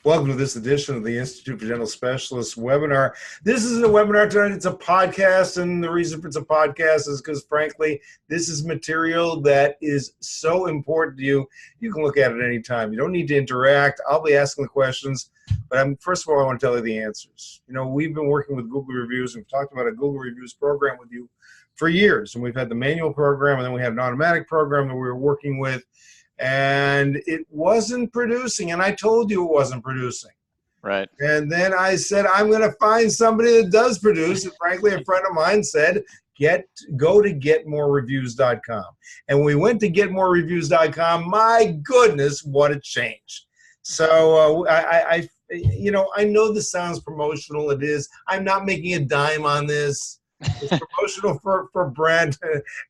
Welcome to this edition of the Institute for Dental Specialists webinar. This isn't a webinar tonight, it's a podcast, and the reason it's a podcast is because, frankly, this is material that is so important to you. You can look at it anytime. You don't need to interact. I'll be asking the questions, but first of all, I want to tell you the answers. You know, we've been working with Google Reviews, and we've talked about a Google Reviews program with you for years, and we've had the manual program, and then we had an automatic program that we were working with, and it wasn't producing, and I told you it wasn't producing. Right. And then I said, I'm going to find somebody that does produce. And frankly, a friend of mine said, go to GetMoreReviewswebinar.com. And when we went to GetMoreReviewswebinar.com, my goodness, what a change. So I know this sounds promotional. It is. I'm not making a dime on this. It's promotional for Brent.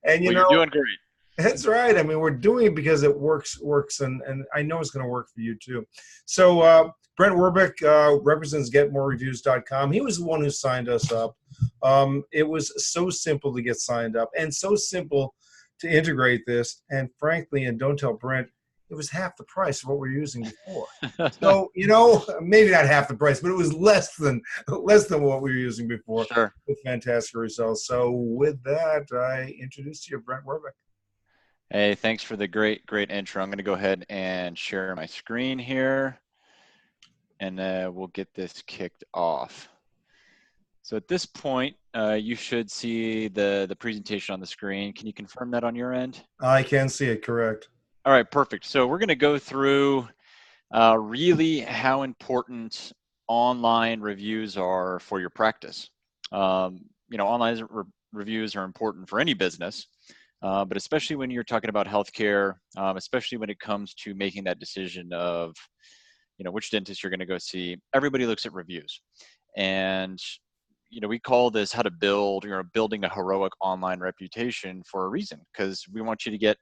And you're doing great. That's right. I mean, we're doing it because it works, and I know it's going to work for you too. So Brent Werbeck represents GetMoreReviewswebinar.com. He was the one who signed us up. It was so simple to get signed up and so simple to integrate this. And frankly, and don't tell Brent, it was half the price of what we were using before. So, maybe not half the price, but it was less than what we were using before. Sure. With fantastic results. So with that, I introduce to you Brent Werbeck. Hey, thanks for the great intro. I'm going to go ahead and share my screen here, and we'll get this kicked off. So at this point, you should see the presentation on the screen. Can you confirm that on your end? I can see it, correct. All right, perfect. So we're going to go through really how important online reviews are for your practice. Online reviews are important for any business. But especially when you're talking about healthcare, especially when it comes to making that decision of, which dentist you're going to go see, everybody looks at reviews. And, we call this how to build, building a heroic online reputation for a reason, because we want you to get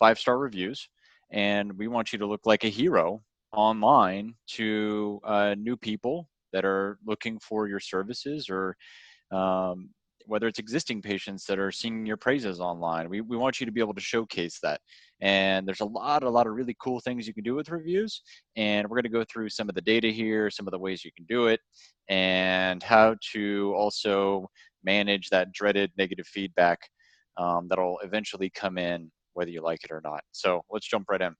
5-star reviews and we want you to look like a hero online to new people that are looking for your services, or whether it's existing patients that are singing your praises online. We want you to be able to showcase that. And there's a lot of really cool things you can do with reviews. And we're going to go through some of the data here, some of the ways you can do it, and how to also manage that dreaded negative feedback that'll eventually come in, whether you like it or not. So let's jump right in.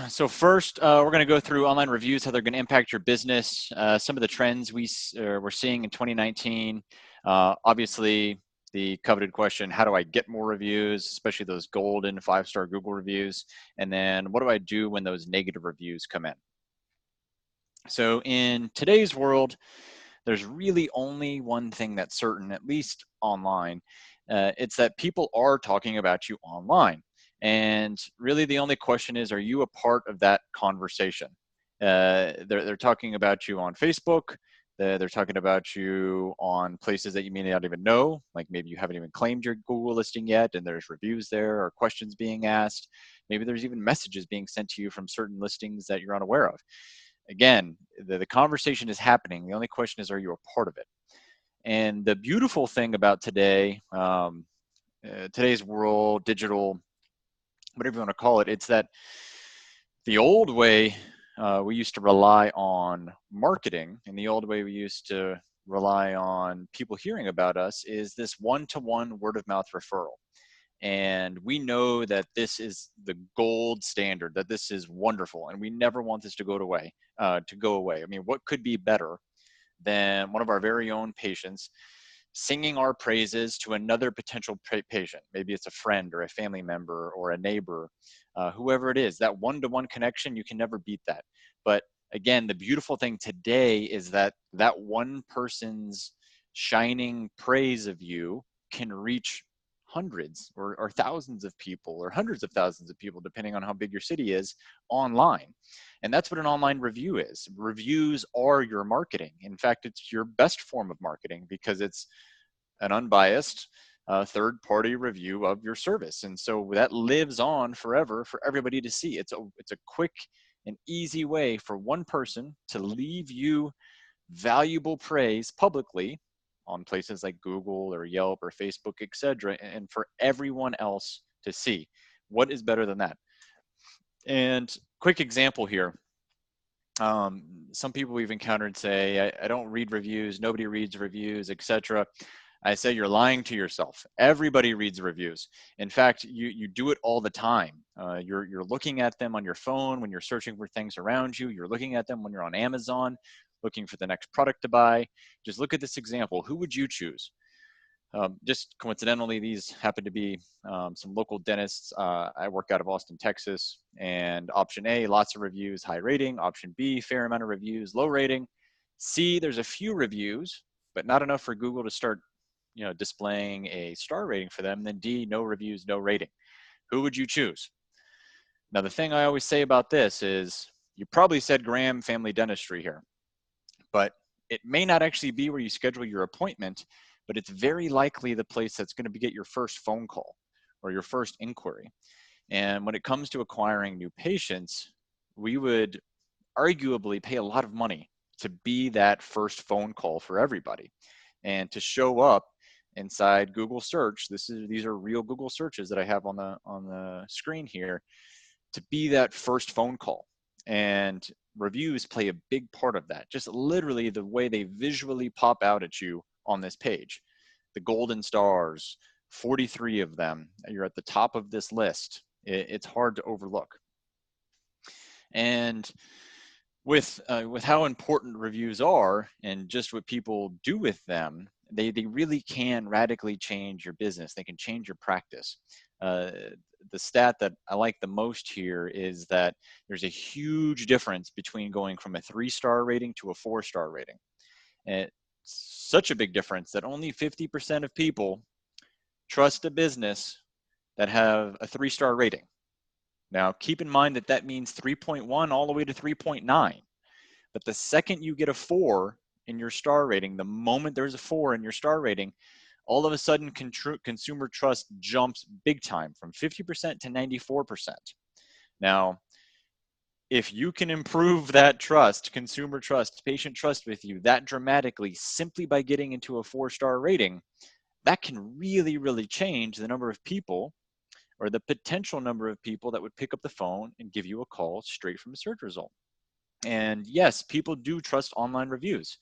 So first, we're going to go through online reviews, how they're going to impact your business, some of the trends we're seeing in 2019. Obviously, the coveted question, how do I get more reviews, especially those golden 5-star Google reviews? And then what do I do when those negative reviews come in? So in today's world, there's really only one thing that's certain, at least online. It's that people are talking about you online. And really the only question is, are you a part of that conversation? They're talking about you on Facebook. They're talking about you on places that you may not even know, like maybe you haven't even claimed your Google listing yet, and there's reviews there or questions being asked. Maybe there's even messages being sent to you from certain listings that you're unaware of. Again, the conversation is happening. The only question is, are you a part of it? And the beautiful thing about today, today's world, digital, whatever you want to call it, it's that the old way we used to rely on marketing, and the old way we used to rely on people hearing about us is this one-to-one word-of-mouth referral. And we know that this is the gold standard, that this is wonderful, and we never want this to go away. I mean, what could be better than one of our very own patients singing our praises to another potential patient? Maybe it's a friend or a family member or a neighbor, whoever it is. That one-to-one connection, you can never beat that. But again, the beautiful thing today is that that one person's shining praise of you can reach hundreds or thousands of people, or hundreds of thousands of people, depending on how big your city is, online. And that's what an online review is. Reviews are your marketing. In fact, it's your best form of marketing, because it's an unbiased third-party review of your service. And so that lives on forever for everybody to see. It's a quick and easy way for one person to leave you valuable praise publicly on places like Google or Yelp or Facebook, etc., and for everyone else to see. What is better than that? And quick example here. Some people we've encountered say, I don't read reviews, nobody reads reviews, etc. I say you're lying to yourself. Everybody reads reviews. In fact, you do it all the time. You're looking at them on your phone when you're searching for things around you. You're looking at them when you're on Amazon, looking for the next product to buy. Just look at this example. Who would you choose? Just coincidentally, these happen to be some local dentists. I work out of Austin, Texas, and option A, lots of reviews, high rating. Option B, fair amount of reviews, low rating. C, there's a few reviews, but not enough for Google to start, displaying a star rating for them. And then D, no reviews, no rating. Who would you choose? Now, the thing I always say about this is you probably said Graham Family Dentistry here, but it may not actually be where you schedule your appointment, but it's very likely the place that's going to get your first phone call or your first inquiry. And when it comes to acquiring new patients, we would arguably pay a lot of money to be that first phone call for everybody and to show up inside Google search. These are real Google searches that I have on the screen here, to be that first phone call. And reviews play a big part of that. Just literally the way they visually pop out at you on this page. The golden stars, 43 of them. You're at the top of this list. It's hard to overlook. And with how important reviews are and just what people do with them, they really can radically change your business. They can change your practice. The stat that I like the most here is that there's a huge difference between going from a 3-star rating to a 4-star rating. And it's such a big difference that only 50% of people trust a business that have a 3-star rating. Now, keep in mind that that means 3.1 all the way to 3.9. But the second you get a 4 in your star rating, the moment there's a 4 in your star rating, all of a sudden consumer trust jumps big time from 50% to 94%. Now, if you can improve that trust, consumer trust, patient trust with you that dramatically simply by getting into a 4-star rating, that can really, really change the number of people or the potential number of people that would pick up the phone and give you a call straight from a search result. And yes, people do trust online reviews.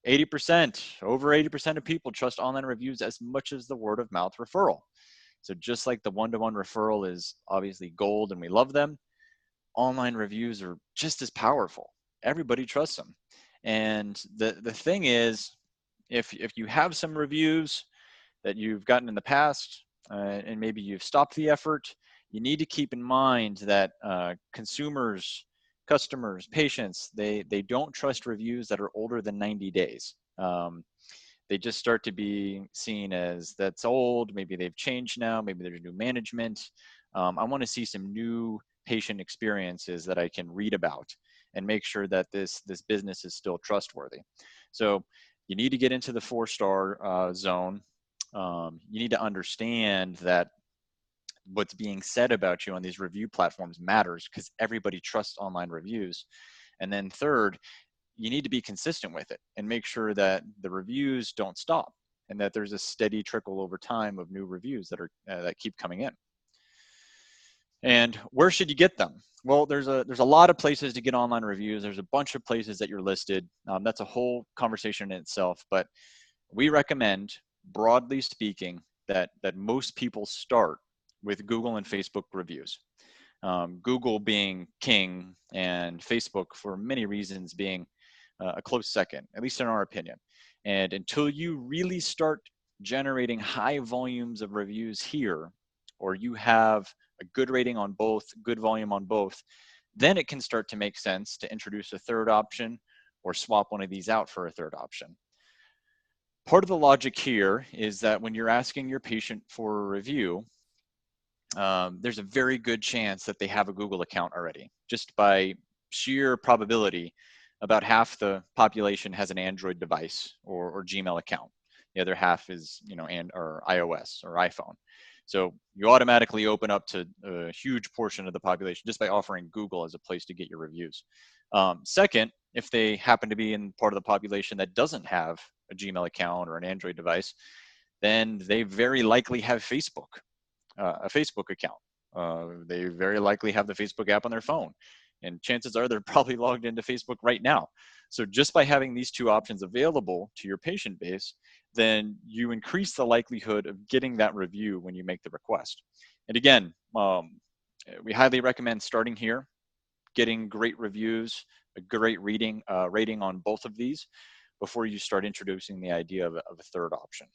80%, over 80% of people trust online reviews as much as the word of mouth referral. So just like the one-to-one referral is obviously gold and we love them, online reviews are just as powerful. Everybody trusts them. And the thing is, if you have some reviews that you've gotten in the past and maybe you've stopped the effort, you need to keep in mind that consumers, customers, patients, they don't trust reviews that are older than 90 days. They just start to be seen as that's old, maybe they've changed now, maybe there's new management. I want to see some new patient experiences that I can read about and make sure that this business is still trustworthy. So you need to get into the 4-star zone. You need to understand that what's being said about you on these review platforms matters because everybody trusts online reviews. And then third, you need to be consistent with it and make sure that the reviews don't stop and that there's a steady trickle over time of new reviews that are that keep coming in. And where should you get them? Well, there's a lot of places to get online reviews. There's a bunch of places that you're listed. That's a whole conversation in itself, but we recommend, broadly speaking, that most people start with Google and Facebook reviews. Google being king and Facebook for many reasons being a close second, at least in our opinion. And until you really start generating high volumes of reviews here, or you have a good rating on both, good volume on both, then it can start to make sense to introduce a third option or swap one of these out for a third option. Part of the logic here is that when you're asking your patient for a review, there's a very good chance that they have a Google account already. Just by sheer probability, about half the population has an Android device or Gmail account. The other half is, or iOS or iPhone. So you automatically open up to a huge portion of the population just by offering Google as a place to get your reviews. Second, if they happen to be in part of the population that doesn't have a Gmail account or an Android device, then they very likely have a Facebook account. They very likely have the Facebook app on their phone, and chances are they're probably logged into Facebook right now. So just by having these two options available to your patient base, then you increase the likelihood of getting that review when you make the request. And again, we highly recommend starting here, getting great reviews, a great rating on both of these before you start introducing the idea of a third option.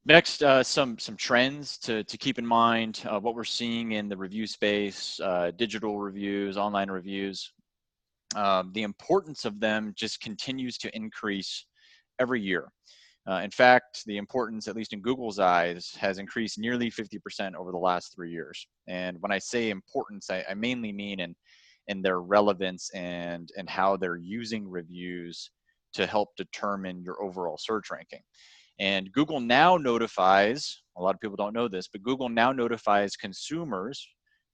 Next, some trends to keep in mind, what we're seeing in the review space, digital reviews, online reviews. The importance of them just continues to increase every year. In fact, the importance, at least in Google's eyes, has increased nearly 50% over the last 3 years. And when I say importance, I mainly mean in their relevance and how they're using reviews to help determine your overall search ranking. And Google now notifies, a lot of people don't know this, but Google now notifies consumers,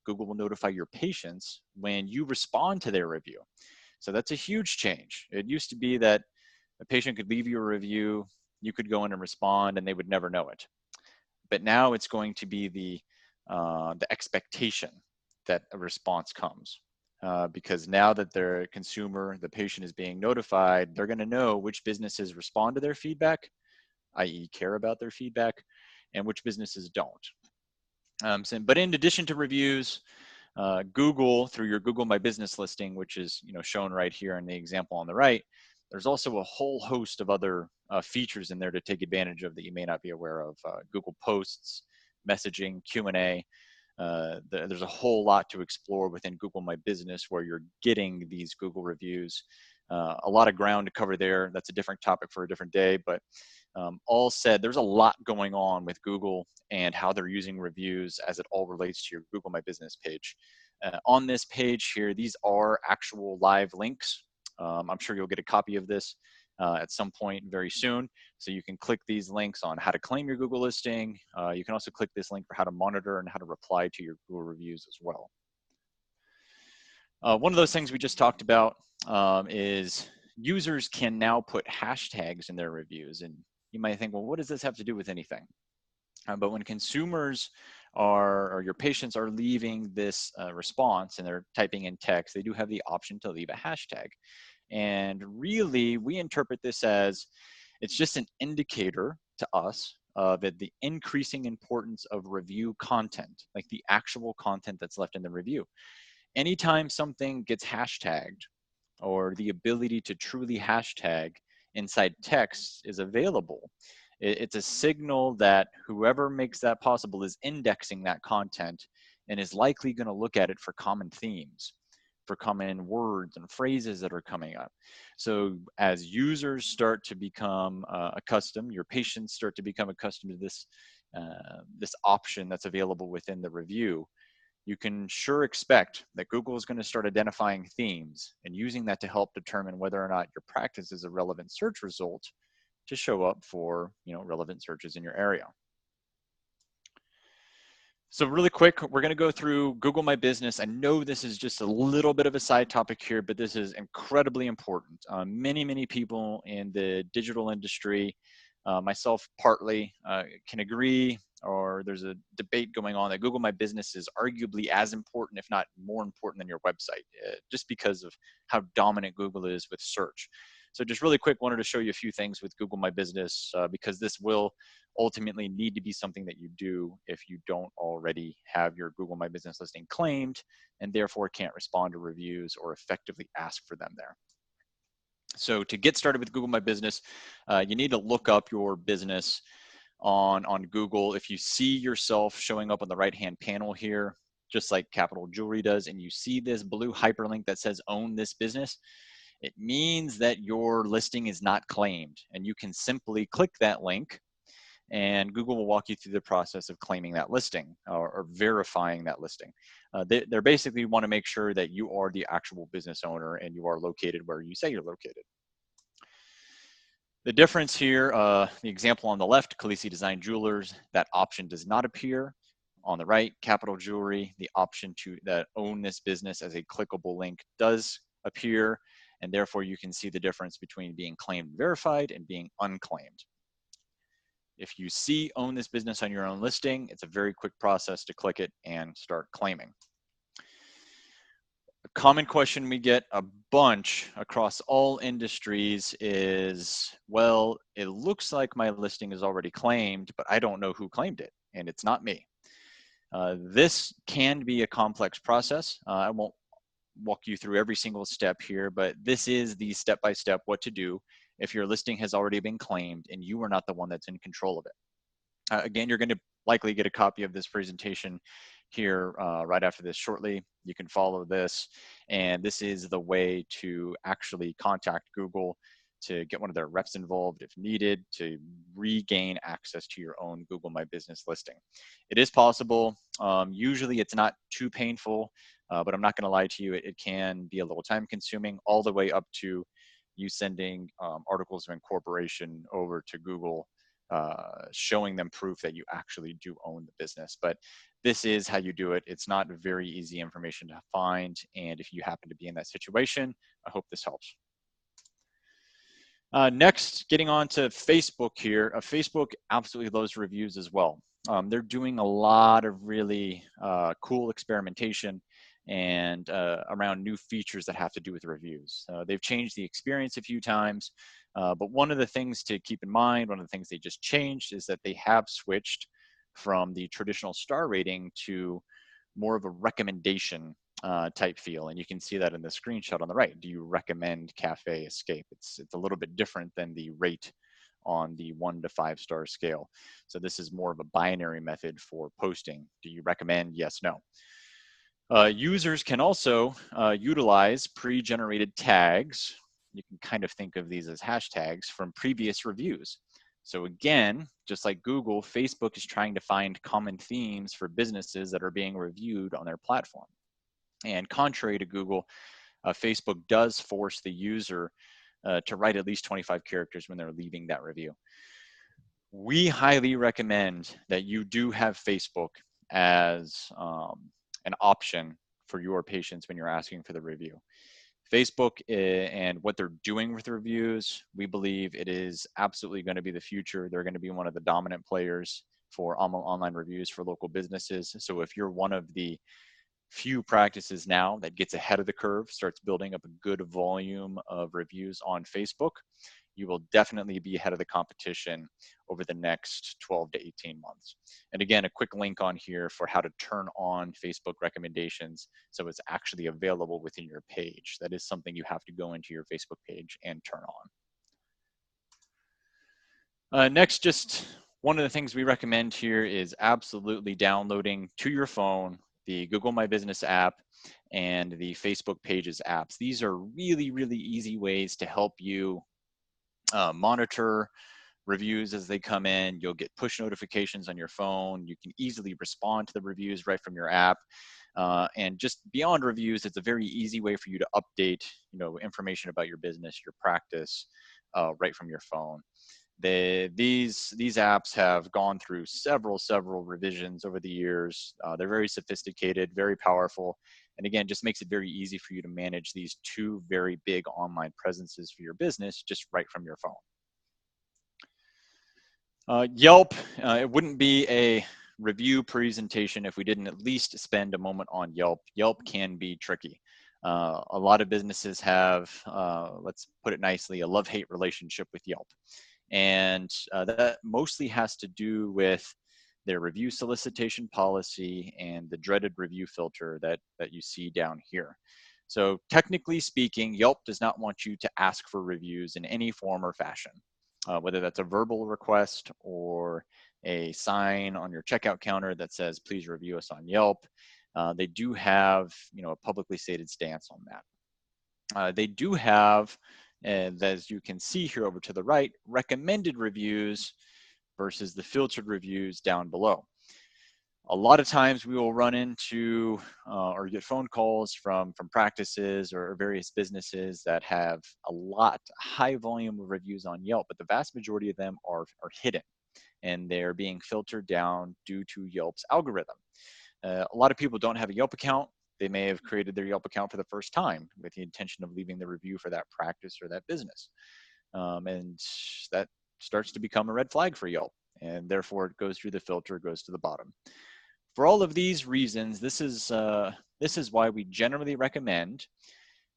Google will notify your patients when you respond to their review. So that's a huge change. It used to be that a patient could leave you a review, you could go in and respond, and they would never know it. But now it's going to be the expectation that a response comes. Because now that their consumer, the patient is being notified, they're going to know which businesses respond to their feedback, i.e. care about their feedback, and which businesses don't. But in addition to reviews, Google, through your Google My Business listing, which is shown right here in the example on the right, there's also a whole host of other features in there to take advantage of that you may not be aware of. Google Posts, messaging, Q&A. There's a whole lot to explore within Google My Business where you're getting these Google reviews. A lot of ground to cover there. That's a different topic for a different day, but all said, there's a lot going on with Google and how they're using reviews as it all relates to your Google My Business page. On this page here, these are actual live links. I'm sure you'll get a copy of this at some point very soon. So you can click these links on how to claim your Google listing. You can also click this link for how to monitor and how to reply to your Google reviews as well. One of those things we just talked about is users can now put hashtags in their reviews. And you might think, well, what does this have to do with anything? But when consumers or your patients are leaving this response and they're typing in text, they do have the option to leave a hashtag. And really, we interpret this as it's just an indicator to us of the increasing importance of review content, like the actual content that's left in the review. Anytime something gets hashtagged or the ability to truly hashtag inside text is available, it's a signal that whoever makes that possible is indexing that content and is likely going to look at it for common themes, for common words and phrases that are coming up. So as users start to become accustomed, your patients start to become accustomed to this option that's available within the review, you can sure expect that Google is going to start identifying themes and using that to help determine whether or not your practice is a relevant search result to show up for relevant searches in your area. So really quick, we're going to go through Google My Business. I know this is just a little bit of a side topic here, but this is incredibly important. Many people in the digital industry, myself partly, can agree, or there's a debate going on that Google My Business is arguably as important, if not more important than your website, just because of how dominant Google is with search. So just really quick, wanted to show you a few things with Google My Business because this will ultimately need to be something that you do if you don't already have your Google My Business listing claimed and therefore can't respond to reviews or effectively ask for them there. So to get started with Google My Business, you need to look up your business on Google. If you see yourself showing up on the right-hand panel here, just like Capital Jewelry does, and you see this blue hyperlink that says own this business, it means that your listing is not claimed, and you can simply click that link and Google will walk you through the process of claiming that listing or verifying that listing. They basically want to make sure that you are the actual business owner and you are located where you say you're located. The difference here, the example on the left, Khaleesi Design Jewelers, that option does not appear. On the right, Capital Jewelry, the option that own this business as a clickable link does appear, and therefore you can see the difference between being claimed and verified and being unclaimed. If you see own this business on your own listing, it's a very quick process to click it and start claiming. A common question we get a bunch across all industries is, well, it looks like my listing is already claimed, but I don't know who claimed it, and it's not me. This can be a complex process. I won't walk you through every single step here, but this is the step-by-step what to do if your listing has already been claimed and you are not the one that's in control of it. Again, you're going to likely get a copy of this presentation here right after this shortly. You can follow this, and this is the way to actually contact Google to get one of their reps involved if needed to regain access to your own Google My Business listing. It is possible. Usually it's not too painful, but I'm not going to lie to you, it can be a little time consuming, all the way up to you sending articles of incorporation over to Google, showing them proof that you actually do own the business. But this is how you do it. It's not very easy information to find. And if you happen to be in that situation, I hope this helps. Next, getting on to Facebook here. Facebook absolutely loves reviews as well. They're doing a lot of really cool experimentation and around new features that have to do with reviews. They've changed the experience a few times, but one of the things to keep in mind, one of the things they just changed is that they have switched from the traditional star rating to more of a recommendation type feel. And you can see that in the screenshot on the right. Do you recommend Cafe Escape? It's a little bit different than the rate on the 1 to 5 star scale. So this is more of a binary method for posting. Do you recommend? Yes, no. Users can also utilize pre-generated tags. You can kind of think of these as hashtags from previous reviews. So again, just like Google, Facebook is trying to find common themes for businesses that are being reviewed on their platform. And contrary to Google, Facebook does force the user to write at least 25 characters when they're leaving that review. We highly recommend that you do have Facebook as an option for your patients when you're asking for the review. Facebook and what they're doing with reviews, we believe it is absolutely going to be the future. They're going to be one of the dominant players for online reviews for local businesses. So if you're one of the few practices now that gets ahead of the curve, starts building up a good volume of reviews on Facebook, you will definitely be ahead of the competition over the next 12 to 18 months. And again, a quick link on here for how to turn on Facebook recommendations so it's actually available within your page. That is something you have to go into your Facebook page and turn on. Next, just one of the things we recommend here is absolutely downloading to your phone the Google My Business app and the Facebook Pages apps. These are really, really easy ways to help you monitor reviews as they come in. You'll get push notifications on your phone. You can easily respond to the reviews right from your app. And just beyond reviews, it's a very easy way for you to update, information about your business, your practice, right from your phone. These apps have gone through several revisions over the years. They're very sophisticated, very powerful, and again, just makes it very easy for you to manage these two very big online presences for your business just right from your phone. Yelp, it wouldn't be a review presentation if we didn't at least spend a moment on Yelp. Yelp can be tricky. A lot of businesses have, let's put it nicely, a love-hate relationship with Yelp. And that mostly has to do with their review solicitation policy and the dreaded review filter that you see down here. So technically speaking, Yelp does not want you to ask for reviews in any form or fashion, whether that's a verbal request or a sign on your checkout counter that says, please review us on Yelp. They do have, a publicly stated stance on that. They do have, and as you can see here over to the right, recommended reviews versus the filtered reviews down below. A lot of times we will run into or get phone calls from practices or various businesses that have a high volume of reviews on Yelp, but the vast majority of them are hidden and they're being filtered down due to Yelp's algorithm. A lot of people don't have a Yelp account. They may have created their Yelp account for the first time with the intention of leaving the review for that practice or that business. And that starts to become a red flag for Yelp. and therefore it goes through the filter, goes to the bottom. For all of these reasons, this is why we generally recommend,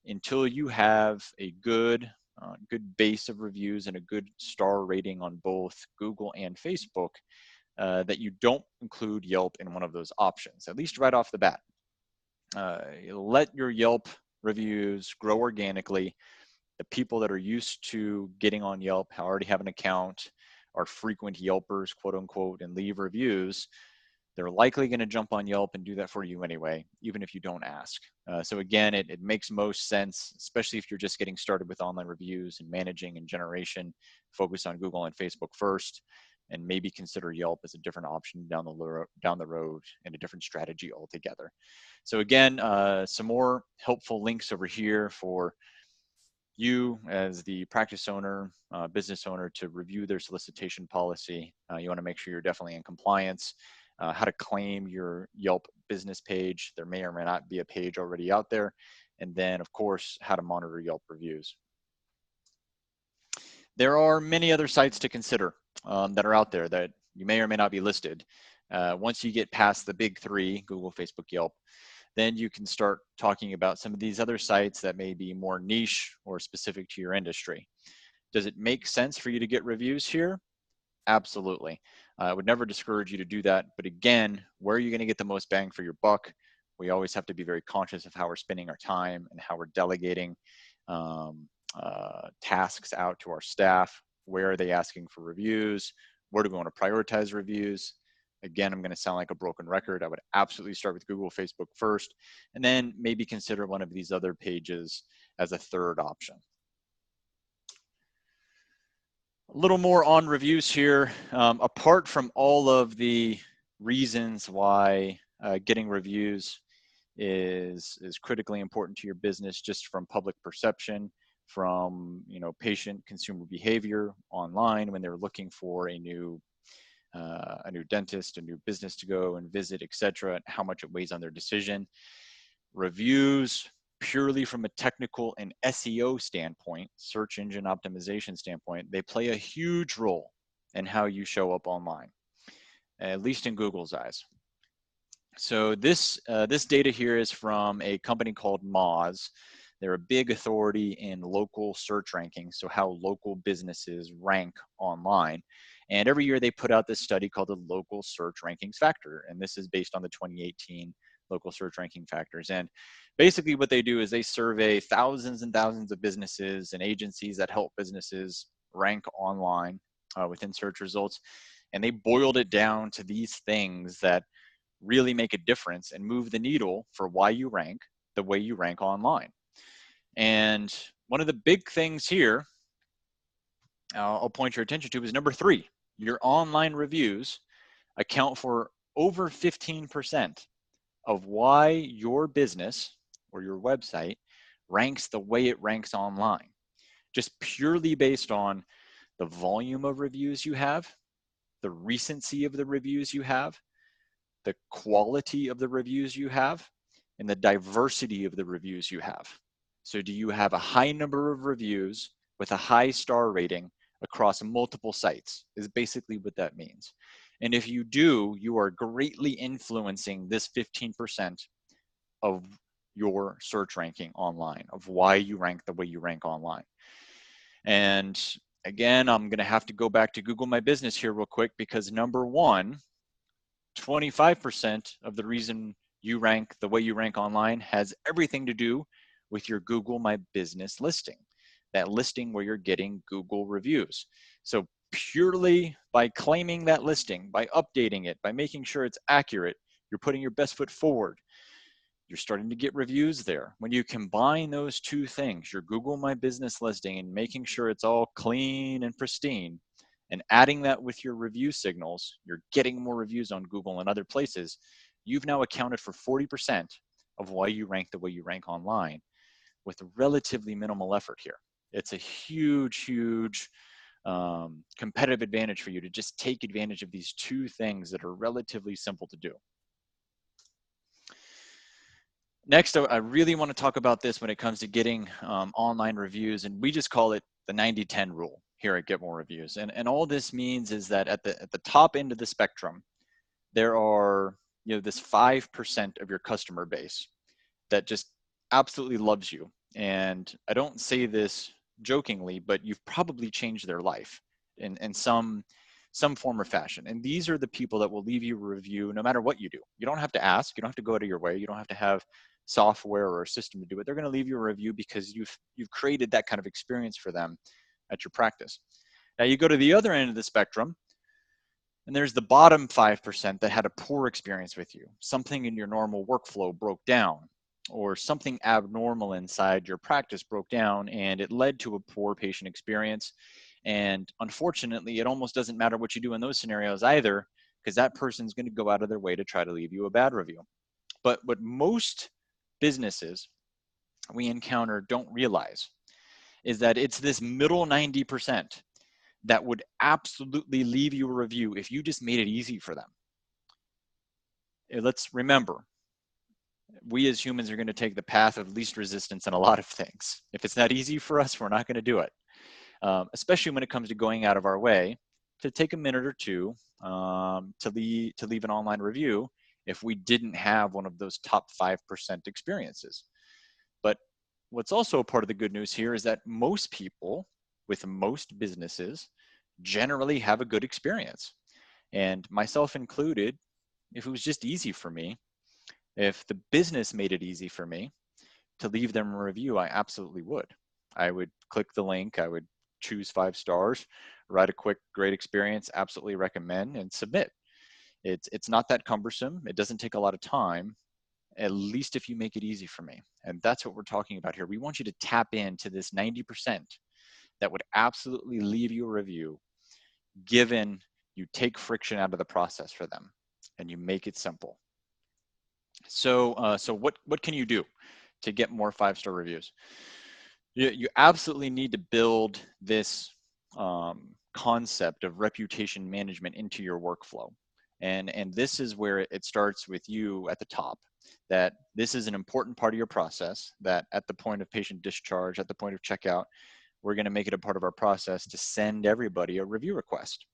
until you have a good base of reviews and a good star rating on both Google and Facebook, that you don't include Yelp in one of those options, at least right off the bat. Let your Yelp reviews grow organically. The people that are used to getting on Yelp, already have an account, are frequent Yelpers, quote unquote, and leave reviews, they're likely going to jump on Yelp and do that for you anyway, even if you don't ask. So again, it makes most sense, especially if you're just getting started with online reviews and managing and generation, focus on Google and Facebook first, and maybe consider Yelp as a different option down the road and a different strategy altogether. So again, some more helpful links over here for you as the practice owner, business owner, to review their solicitation policy. You want to make sure you're definitely in compliance. How to claim your Yelp business page. There may or may not be a page already out there. And then, of course, how to monitor Yelp reviews. There are many other sites to consider that are out there that you may or may not be listed. Once you get past the big three, Google, Facebook, Yelp, then you can start talking about some of these other sites that may be more niche or specific to your industry. Does it make sense for you to get reviews here? Absolutely. I would never discourage you to do that. But again, where are you going to get the most bang for your buck? We always have to be very conscious of how we're spending our time and how we're delegating tasks out to our staff. Where are they asking for reviews? Where do we want to prioritize reviews? Again, I'm going to sound like a broken record. I would absolutely start with Google, Facebook first, and then maybe consider one of these other pages as a third option. A little more on reviews here. Apart from all of the reasons why getting reviews is critically important to your business, just from public perception, from patient consumer behavior online when they're looking for a new dentist, a new business to go and visit, etc., and how much it weighs on their decision. Reviews, purely from a technical and SEO standpoint, search engine optimization standpoint, they play a huge role in how you show up online, at least in Google's eyes. So this data here is from a company called Moz. They're a big authority in local search rankings, so how local businesses rank online. And every year they put out this study called the Local Search Rankings Factor, and this is based on the 2018 Local Search Ranking Factors. And basically what they do is they survey thousands and thousands of businesses and agencies that help businesses rank online within search results. And they boiled it down to these things that really make a difference and move the needle for why you rank the way you rank online. And one of the big things here I'll point your attention to is number 3. Your online reviews account for over 15% of why your business or your website ranks the way it ranks online, just purely based on the volume of reviews you have, the recency of the reviews you have, the quality of the reviews you have, and the diversity of the reviews you have. So do you have a high number of reviews with a high star rating across multiple sites is basically what that means. And if you do, you are greatly influencing this 15% of your search ranking online, of why you rank the way you rank online. And again, I'm going to have to go back to Google My Business here real quick, because number 1, 25% of the reason you rank the way you rank online has everything to do with your Google My Business listing, that listing where you're getting Google reviews. So purely by claiming that listing, by updating it, by making sure it's accurate, you're putting your best foot forward, you're starting to get reviews there. When you combine those two things, your Google My Business listing and making sure it's all clean and pristine, and adding that with your review signals, you're getting more reviews on Google and other places. You've now accounted for 40% of why you rank the way you rank online with relatively minimal effort here. It's a huge, huge competitive advantage for you to just take advantage of these two things that are relatively simple to do. Next, I really want to talk about this when it comes to getting online reviews, and we just call it the 90-10 rule. here at Get More Reviews. And all this means is that at the top end of the spectrum, there are, this 5% of your customer base that just absolutely loves you. And I don't say this jokingly, but you've probably changed their life in some form or fashion. And these are the people that will leave you a review no matter what you do. You don't have to ask, you don't have to go out of your way, you don't have to have software or a system to do it. They're going to leave you a review because you've created that kind of experience for them at your practice. Now you go to the other end of the spectrum, and there's the bottom 5% that had a poor experience with you. Something in your normal workflow broke down, or something abnormal inside your practice broke down, and it led to a poor patient experience. And unfortunately, it almost doesn't matter what you do in those scenarios either, because that person's going to go out of their way to try to leave you a bad review. But what most businesses we encounter don't realize is that it's this middle 90% that would absolutely leave you a review if you just made it easy for them. Let's remember, we as humans are going to take the path of least resistance in a lot of things. If it's not easy for us, we're not going to do it, especially when it comes to going out of our way to take a minute or two to leave an online review if we didn't have one of those top 5% experiences. But what's also a part of the good news here is that most people with most businesses generally have a good experience. And myself included, if it was just easy for me, if the business made it easy for me to leave them a review, I absolutely would. I would click the link, I would choose 5 stars, write a quick, great experience, absolutely recommend, and submit. It's not that cumbersome. It doesn't take a lot of time, at least if you make it easy for me. And that's what we're talking about here. We want you to tap into this 90% that would absolutely leave you a review, given you take friction out of the process for them and you make it simple. So what can you do to get more 5-star reviews? You absolutely need to build this concept of reputation management into your workflow. And this is where it starts with you at the top, that this is an important part of your process, that at the point of patient discharge, at the point of checkout, we're going to make it a part of our process to send everybody a review request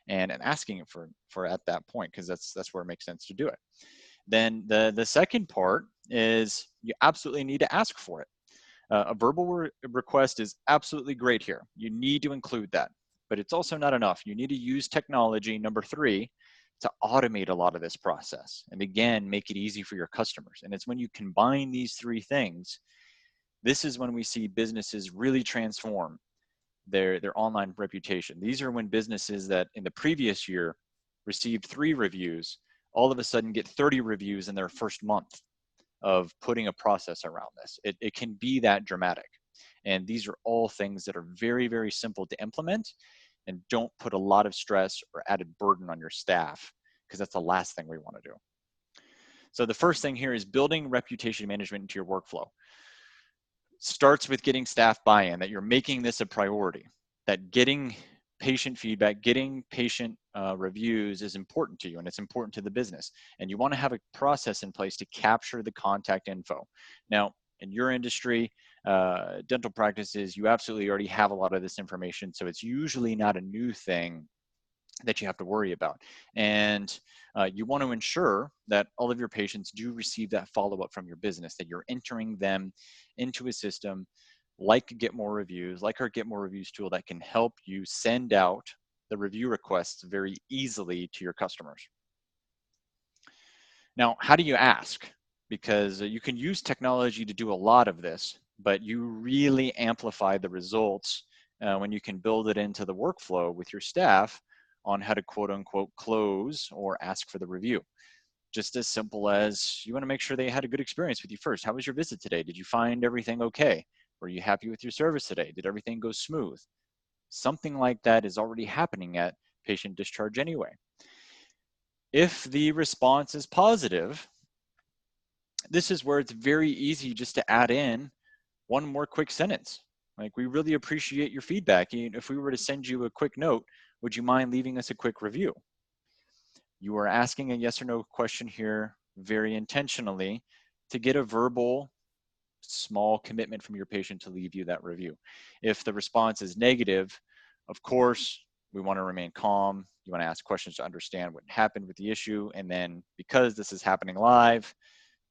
and asking it for at that point, because that's where it makes sense to do it. Then the second part is you absolutely need to ask for it. A verbal request is absolutely great here. You need to include that, but it's also not enough. You need to use technology, number 3, to automate a lot of this process. And again, make it easy for your customers. And it's when you combine these 3 things, this is when we see businesses really transform their online reputation. These are when businesses that in the previous year received 3 reviews, all of a sudden get 30 reviews in their first month of putting a process around this. It can be that dramatic. And these are all things that are very, very simple to implement and don't put a lot of stress or added burden on your staff, because that's the last thing we want to do. So the first thing here is building reputation management into your workflow. Starts with getting staff buy-in, that you're making this a priority, that getting patient feedback, getting patient reviews is important to you, and it's important to the business. And you want to have a process in place to capture the contact info. Now, in your industry, dental practices, you absolutely already have a lot of this information, so it's usually not a new thing that you have to worry about. And you want to ensure that all of your patients do receive that follow-up from your business, that you're entering them into a system like Get More Reviews, like our Get More Reviews tool, that can help you send out the review requests very easily to your customers. Now, how do you ask? Because you can use technology to do a lot of this, but you really amplify the results when you can build it into the workflow with your staff on how to quote unquote close or ask for the review. Just as simple as you want to make sure they had a good experience with you first. How was your visit today? Did you find everything okay? Were you happy with your service today? Did everything go smooth? Something like that is already happening at patient discharge anyway. If the response is positive, this is where it's very easy just to add in one more quick sentence. Like, we really appreciate your feedback. If we were to send you a quick note, would you mind leaving us a quick review? You are asking a yes or no question here very intentionally to get a verbal, small commitment from your patient to leave you that review. If the response is negative, Of course, we want to remain calm. You want to ask questions to understand what happened with the issue. And then because this is happening live,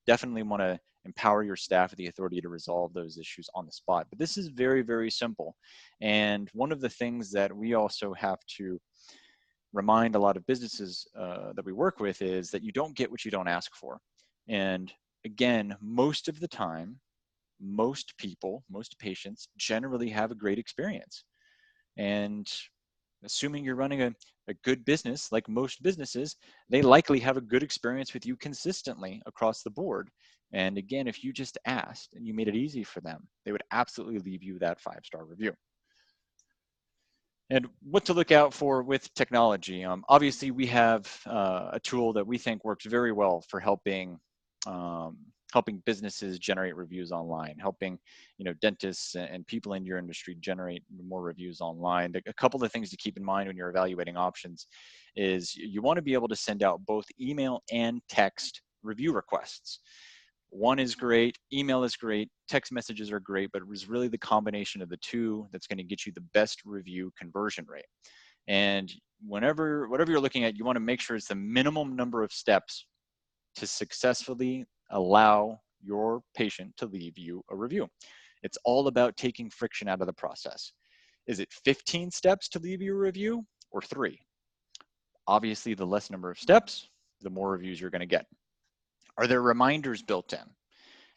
definitely want to empower your staff with the authority to resolve those issues on the spot. But this is very, very simple. And one of the things that we also have to remind a lot of businesses that we work with is that you don't get what you don't ask for. And again, most of the time, most people, most patients generally have a great experience. And assuming you're running a good business, like most businesses, they likely have a good experience with you consistently across the board. And again, if you just asked and you made it easy for them, they would absolutely leave you that 5-star review. And what to look out for with technology. Obviously, we have a tool that we think works very well for helping helping businesses generate reviews online, helping dentists and people in your industry generate more reviews online. A couple of things to keep in mind when you're evaluating options is you want to be able to send out both email and text review requests. One is great, email is great, text messages are great, but it was really the combination of the two that's going to get you the best review conversion rate. And whatever you're looking at, you want to make sure it's the minimum number of steps to successfully allow your patient to leave you a review. It's all about taking friction out of the process. Is it 15 steps to leave you a review or 3? Obviously, the less number of steps, the more reviews you're going to get. Are there reminders built in?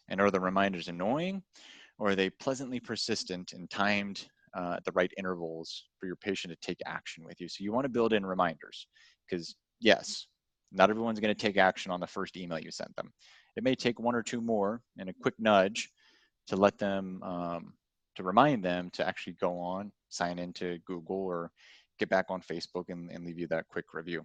And are the reminders annoying, or are they pleasantly persistent and timed at the right intervals for your patient to take action with you? So you want to build in reminders because yes, not everyone's going to take action on the first email you sent them. It may take 1 or 2 more and a quick nudge to let them, to remind them to actually go on, sign into Google or get back on Facebook and leave you that quick review.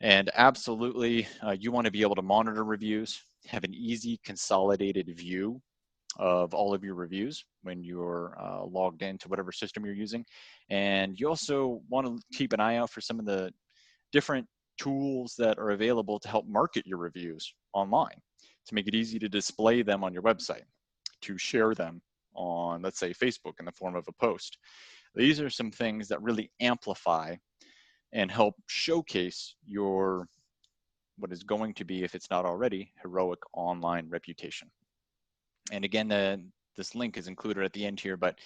And absolutely, you want to be able to monitor reviews, have an easy consolidated view of all of your reviews when you're logged into whatever system you're using. And you also want to keep an eye out for some of the different tools that are available to help market your reviews online, to make it easy to display them on your website, to share them on, let's say, Facebook in the form of a post. These are some things that really amplify and help showcase your, what is going to be, if it's not already, heroic online reputation. And again, this link is included at the end here, but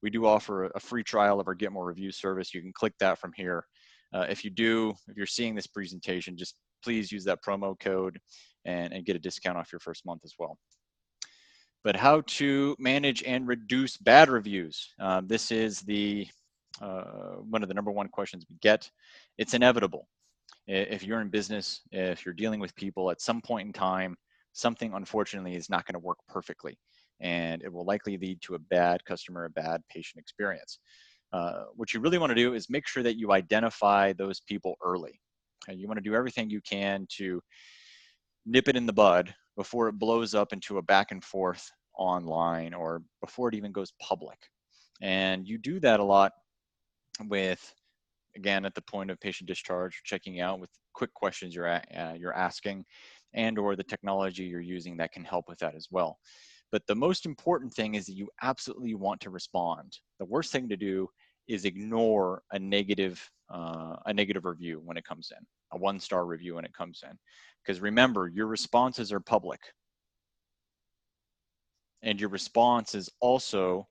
we do offer a free trial of our Get More Reviews service. You can click that from here. If you're seeing this presentation, just please use that promo code and get a discount off your first month as well. But how to manage and reduce bad reviews. This is one of the number one questions we get. It's inevitable. If you're in business, if you're dealing with people, at some point in time, something unfortunately is not going to work perfectly, and it will likely lead to a bad customer, a bad patient experience. What you really want to do is make sure that you identify those people early. You want to do everything you can to nip it in the bud before it blows up into a back and forth online or before it even goes public. And you do that a lot with, again, at the point of patient discharge, checking out with quick questions you're asking, and or the technology you're using that can help with that as well. But the most important thing is that you absolutely want to respond. The worst thing to do is ignore a negative review when it comes in, a 1-star review when it comes in. Because remember, your responses are public. And your response is also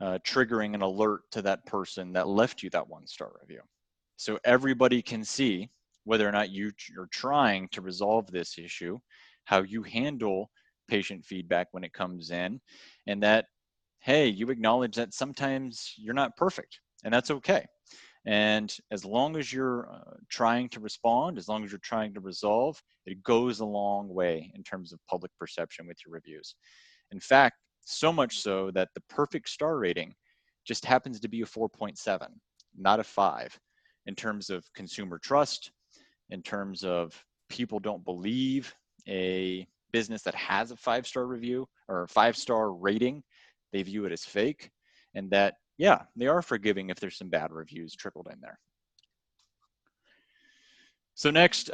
triggering an alert to that person that left you that 1-star review. So everybody can see whether or not you're trying to resolve this issue, how you handle patient feedback when it comes in, and that, hey, you acknowledge that sometimes you're not perfect, and that's okay. And as long as you're trying to respond, as long as you're trying to resolve, it goes a long way in terms of public perception with your reviews. In fact, so much so that the perfect star rating just happens to be a 4.7, not a 5, in terms of consumer trust, in terms of people don't believe a business that has a 5-star review or a 5-star rating. They view it as fake, and that, yeah, they are forgiving if there's some bad reviews trickled in there. So next,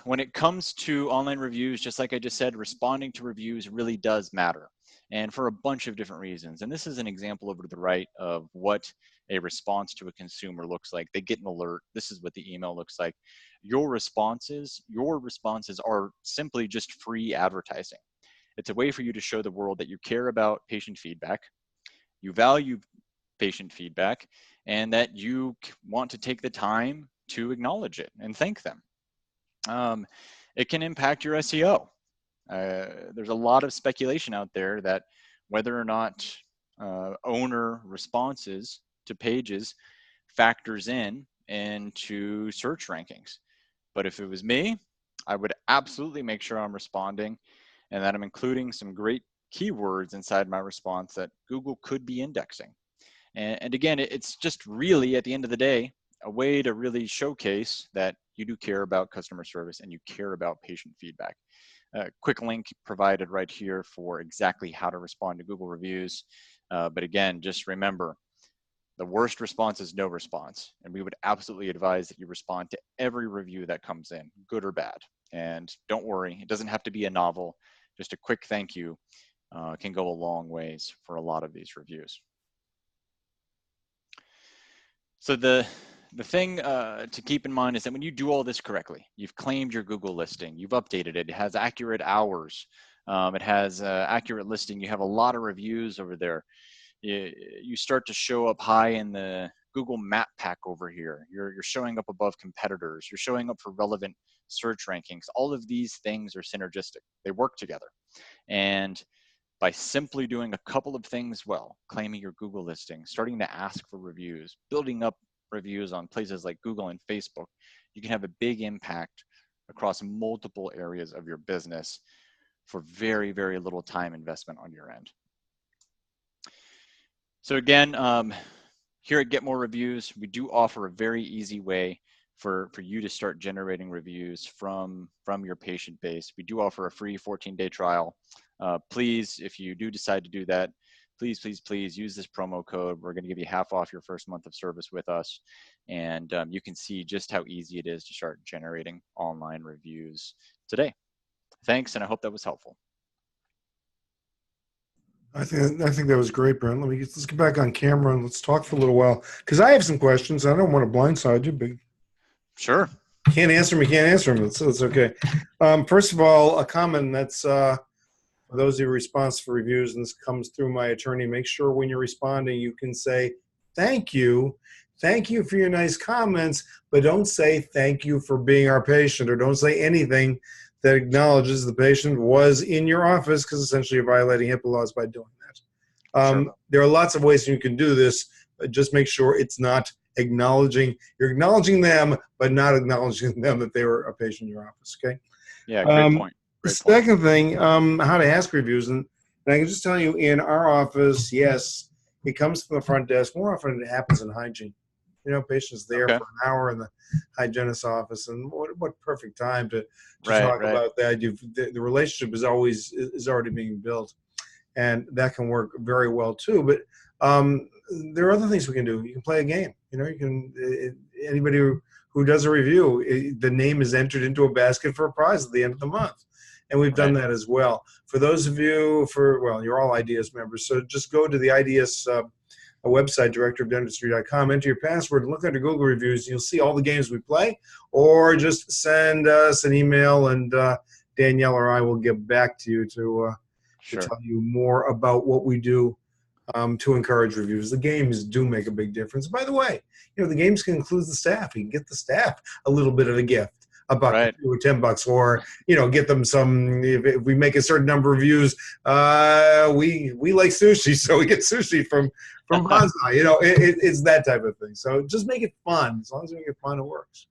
when it comes to online reviews, just like I just said, responding to reviews really does matter. and for a bunch of different reasons. And this is an example over to the right of what a response to a consumer looks like. They get an alert. This is what the email looks like. Your responses are simply just free advertising. It's a way for you to show the world that you care about patient feedback, you value patient feedback, and that you want to take the time to acknowledge it and thank them. It can impact your SEO. There's a lot of speculation out there that whether or not owner responses to pages factors into search rankings. But if it was me, I would absolutely make sure I'm responding and that I'm including some great keywords inside my response that Google could be indexing. And again, it's just really, at the end of the day, a way to really showcase that you do care about customer service and you care about patient feedback. Quick link provided right here for exactly how to respond to Google reviews. But again, just remember, the worst response is no response. And we would absolutely advise that you respond to every review that comes in, good or bad. And don't worry, it doesn't have to be a novel. Just a quick thank you can go a long ways for a lot of these reviews. So the thing to keep in mind is that when you do all this correctly, you've claimed your Google listing, you've updated it, it has accurate hours, it has accurate listing, you have a lot of reviews over there. You start to show up high in the Google map pack over here. You're showing up above competitors. You're showing up for relevant search rankings. All of these things are synergistic. They work together. And by simply doing a couple of things well, claiming your Google listing, starting to ask for reviews, building up reviews on places like Google and Facebook, you can have a big impact across multiple areas of your business for very, very little time investment on your end. So again, here at Get More Reviews, we do offer a very easy way for you to start generating reviews from your patient base. We do offer a free 14-day trial. Please, if you do decide to do that, please use this promo code. We're going to give you half off your first month of service with us. And you can see just how easy it is to start generating online reviews today. Thanks, and I hope that was helpful. I think that was great, Brent. Let's get back on camera and let's talk for a little while because I have some questions. I don't want to blindside you, but sure. Can't answer them. It's okay. First of all, a comment that's for those who respond for reviews, and this comes through my attorney. Make sure when you're responding, you can say thank you for your nice comments, but don't say thank you for being our patient, or don't say anything that acknowledges the patient was in your office, because essentially you're violating HIPAA laws by doing that. Sure. There are lots of ways you can do this, but just make sure it's not acknowledging. You're acknowledging them, but not acknowledging them that they were a patient in your office, okay? Yeah, great point. The second thing, how to ask reviews, and I can just tell you in our office, yes, it comes from the front desk. More often it happens in hygiene. You know, patients there for an hour in the hygienist's office, and what perfect time to talk about that. The relationship is already being built, and that can work very well too. But there are other things we can do. You can play a game. You know, you can anybody who does a review, the name is entered into a basket for a prize at the end of the month, and we've done that as well. For those of you, you're all IDS members, so just go to the IDS website, directorofdentistry.com, enter your password, and look under Google reviews. You'll see all the games we play, or just send us an email, and Danielle or I will get back to you to tell you more about what we do to encourage reviews. The games do make a big difference. By the way, you know, the games can include the staff. You can get the staff a little bit of a gift. $1 or $10, or get them some. If we make a certain number of views, we like sushi, so we get sushi from Bonsai. It's that type of thing. So just make it fun. As long as we make it fun, it works.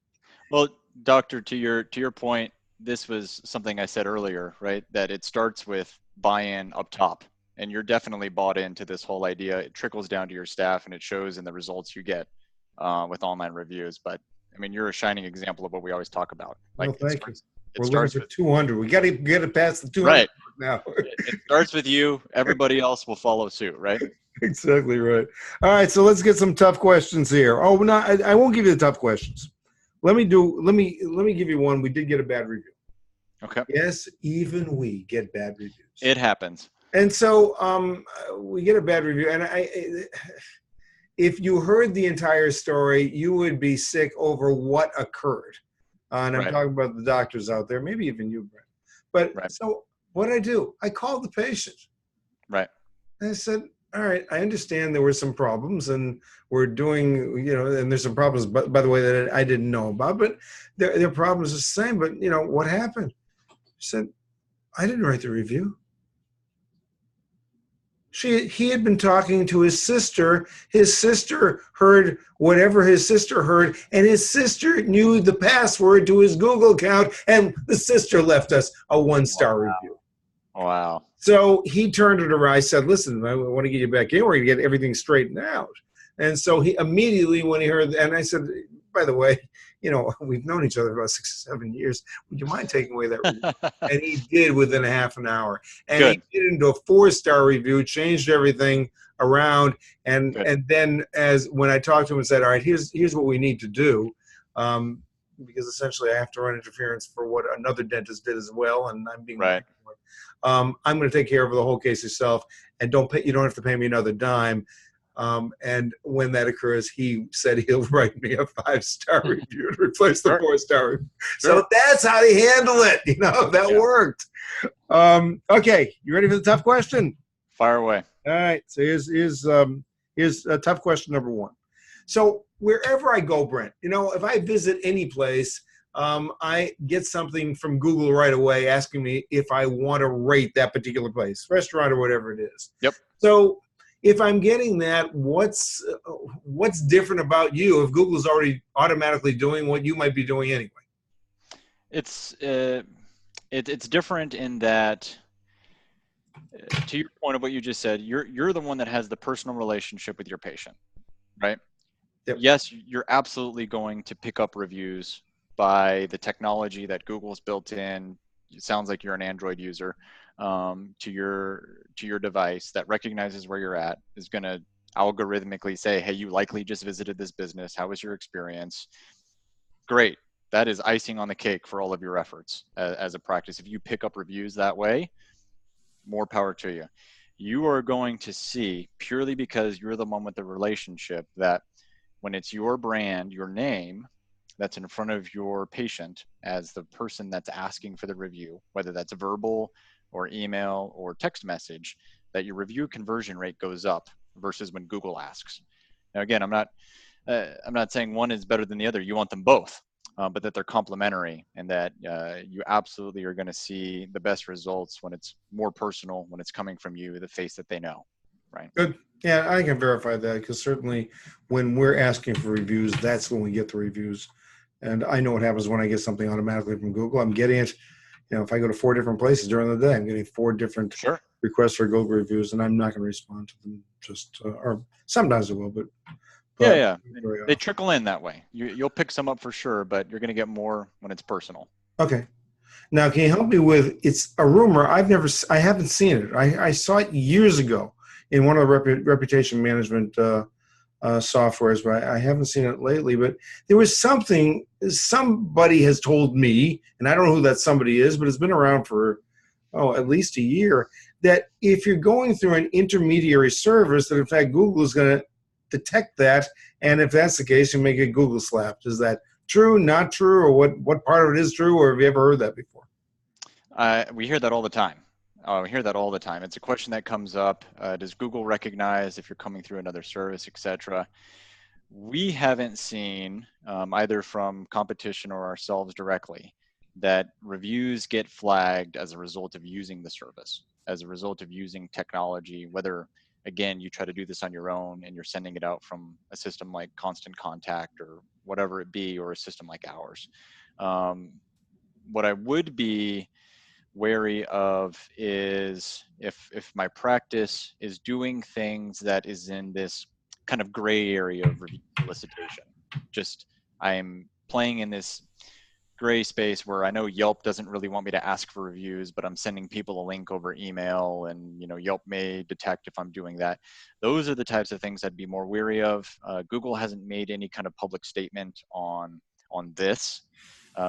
Well, Doctor, to your point, this was something I said earlier, right? That it starts with buy-in up top, and you're definitely bought into this whole idea. It trickles down to your staff, and it shows in the results you get with online reviews. But I mean, you're a shining example of what we always talk about. Like, well, thank you. We're looking for 200. We got to get it past the 200 right now. It starts with you. Everybody else will follow suit, right? Exactly right. All right, so let's get some tough questions here. Oh, no, I won't give you the tough questions. Let me give you one. We did get a bad review. Okay. Yes, even we get bad reviews. It happens. And so we get a bad review, and if you heard the entire story, you would be sick over what occurred. And I'm Right. talking about the doctors out there, maybe even you, Brent. But Right. so what did I do? I called the patient. Right. And I said, all right, I understand there were some problems, and we're doing, and there's some problems, but by the way, that I didn't know about, but their problems are the same. But what happened? She said, I didn't write the review. He had been talking to his sister. His sister heard whatever his sister heard, and his sister knew the password to his Google account, and the sister left us a 1-star review. Wow. So he turned it around. I said, listen, I want to get you back in. We're going to get everything straightened out. And so he immediately, when he heard, and I said, by the way, we've known each other about 6 or 7 years. Would you mind taking away that review? And he did within a half an hour. And Good. he did it into a 4-star review, changed everything around. And then when I talked to him and said, all right, here's what we need to do. Because essentially I have to run interference for what another dentist did as well. And I'm being Right. I'm going to take care of the whole case yourself, and you don't have to pay me another dime. And when that occurs, he said he'll write me a 5-star review to replace the 4-star review. Sure. So that's how they handle it. That worked. Okay, you ready for the tough question? Fire away. All right. So here's a tough question number 1. So wherever I go, Brent, if I visit any place, I get something from Google right away asking me if I want to rate that particular place, restaurant or whatever it is. Yep. So if I'm getting that, what's different about you if Google's already automatically doing what you might be doing anyway? It's different in that, to your point of what you just said, you're the one that has the personal relationship with your patient, right? Yep. Yes, you're absolutely going to pick up reviews by the technology that Google's built in. It sounds like you're an Android user, to your device that recognizes where you're at, is going to algorithmically say, hey, you likely just visited this business. How was your experience? Great. That is icing on the cake for all of your efforts as a practice. If you pick up reviews that way, more power to you. You are going to see, purely because you're the one with the relationship, that when it's your brand, your name, that's in front of your patient as the person that's asking for the review, whether that's verbal or email or text message, that your review conversion rate goes up versus when Google asks. Now, again, I'm not saying one is better than the other. You want them both, but that they're complementary, and that you absolutely are going to see the best results when it's more personal, when it's coming from you, the face that they know, right? Good. Yeah, I can verify that, because certainly when we're asking for reviews, that's when we get the reviews. And I know what happens when I get something automatically from Google. I'm getting it, if I go to 4 different places during the day, I'm getting 4 different requests for Google reviews, and I'm not going to respond to them. Or sometimes I will, but yeah. They trickle in that way. You'll pick some up for sure, but you're going to get more when it's personal. Okay. Now, can you help me with? It's a rumor. I haven't seen it. I saw it years ago in one of the reputation management softwares, but I haven't seen it lately. But there was somebody has told me, and I don't know who that somebody is, but it's been around for at least a year, that if you're going through an intermediary service, that in fact Google is going to detect that, and if that's the case, you may get Google slapped. Is that true, not true, or what part of it is true, or have you ever heard that before? We hear that all the time. It's a question that comes up. Does Google recognize if you're coming through another service, etc.? We haven't seen, either from competition or ourselves directly, that reviews get flagged as a result of using the service, as a result of using technology, whether, again, you try to do this on your own and you're sending it out from a system like Constant Contact or whatever it be, or a system like ours. What I would be wary of is if my practice is doing things that is in this kind of gray area of review solicitation. Just, I'm playing in this gray space where I know Yelp doesn't really want me to ask for reviews, but I'm sending people a link over email, and Yelp may detect if I'm doing that. Those are the types of things I'd be more wary of. Google hasn't made any kind of public statement on this.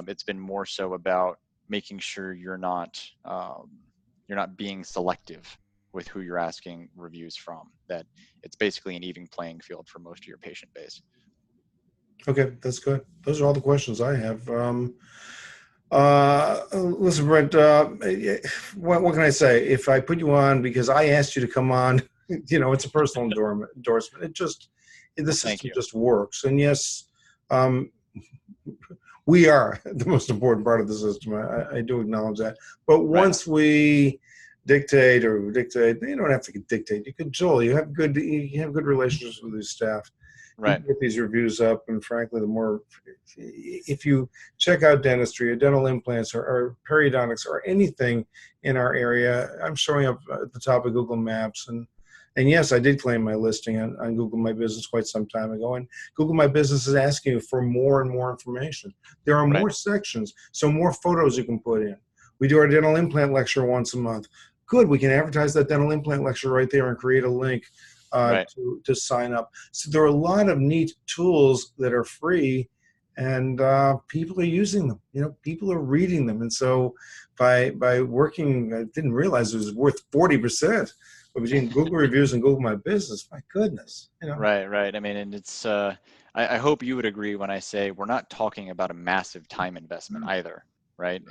It's been more so about making sure you're not being selective with who you're asking reviews from, that it's basically an even playing field for most of your patient base. Okay, that's good. Those are all the questions I have. Listen, Brent, what can I say? If I put you on because I asked you to come on, it's a personal endorsement. The Thank system you. just works. And yes, we are the most important part of the system. I do acknowledge that. But once we dictate, you don't have to dictate. You control. You have good relationships with your staff. You Right. can get these reviews up, and frankly, the more, if you check out dentistry or dental implants or periodontics or anything in our area, I'm showing up at the top of Google Maps. And yes, I did claim my listing on Google My Business quite some time ago. And Google My Business is asking you for more and more information. There are more sections, so more photos you can put in. We do our dental implant lecture once a month. Good, we can advertise that dental implant lecture right there and create a link to sign up. So there are a lot of neat tools that are free, and people are using them. People are reading them, and so by working, I didn't realize it was worth 40%. But between Google reviews and Google My Business, my goodness, Right. I mean, and it's I hope you would agree when I say we're not talking about a massive time investment either, right?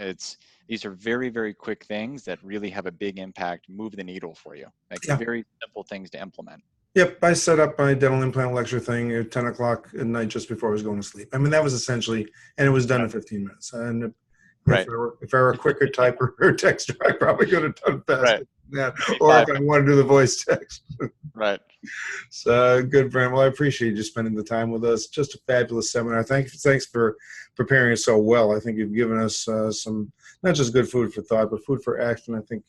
These are very, very quick things that really have a big impact, move the needle for you, like very simple things to implement. Yep, I set up my dental implant lecture thing at 10 o'clock at night just before I was going to sleep. I mean, that was essentially, and it was done in 15 minutes. And if I were a quicker typer or texter, I probably could have done faster than that. Or if I want to do the voice text. Right. So good, Brent. Well, I appreciate you spending the time with us. Just a fabulous seminar. Thanks for preparing us so well. I think you've given us some, not just good food for thought, but food for action. I think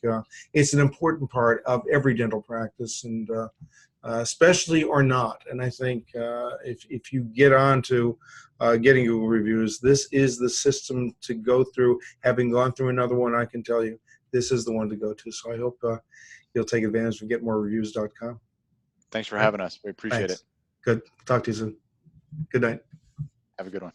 it's an important part of every dental practice, and especially or not. And I think if you get on to getting Google reviews, this is the system to go through. Having gone through another one, I can tell you this is the one to go to. So I hope you'll take advantage of GetMoreReviews.com. Thanks for having us. We appreciate it. Good. Talk to you soon. Good night. Have a good one.